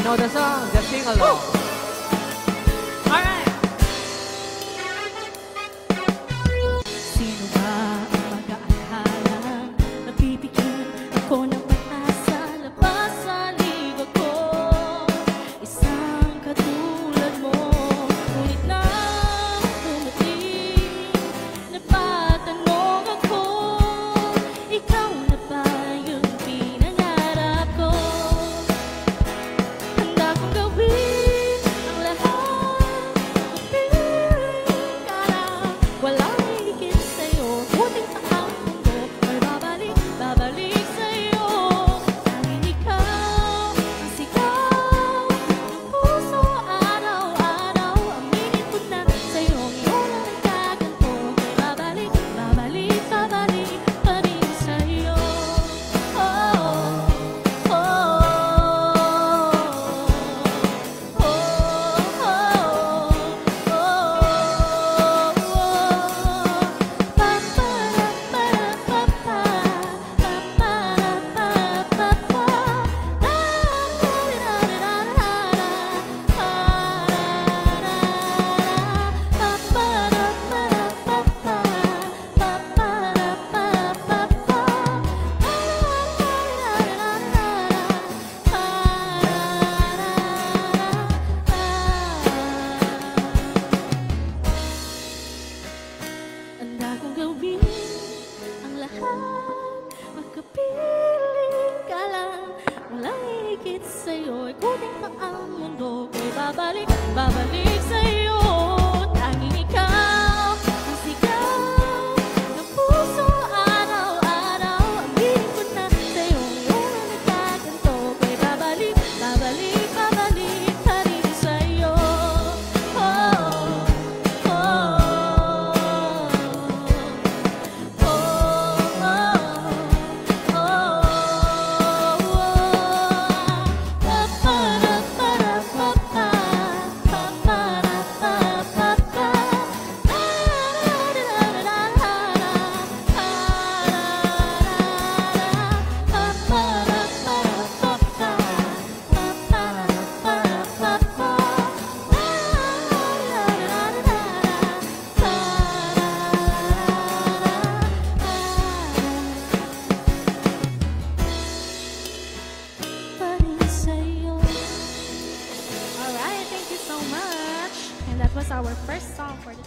you know the song, just sing along. Alright. Sino ba ang mag-aalala? Nabibigyan ako ng pag-asa, labas sa liwa ko. Isang katulad mo, ngunit nang dumating, napatanong ako, ikaw na ba yung pinangarap ko? Handa kong gawin ang lahat, mapiling ka lang, walang higit sa'yo. Buting pa ang mundo ay babalik, babalik sa'yo. Tanging ikaw ang sigaw ng puso araw-araw. Aminin ko na sa'yo, ngayon ang nagkaganto. Ay babalik, babalik, babalik pa rin sa'yo. Handa kong gawin ang lahat, magkapiling ka lang, walang higit sa'yo. Ikutin pa ang mundo ko'y babalik, babalik sa'yo. Tanging ikaw ang sigaw ng puso araw-araw. Aminin ko na sa'yo, ngayon ang nagkaganto. Ko'y babalik, babalik, babalik pa rin sa'yo. Alright, thank you so much. And that was our first song for the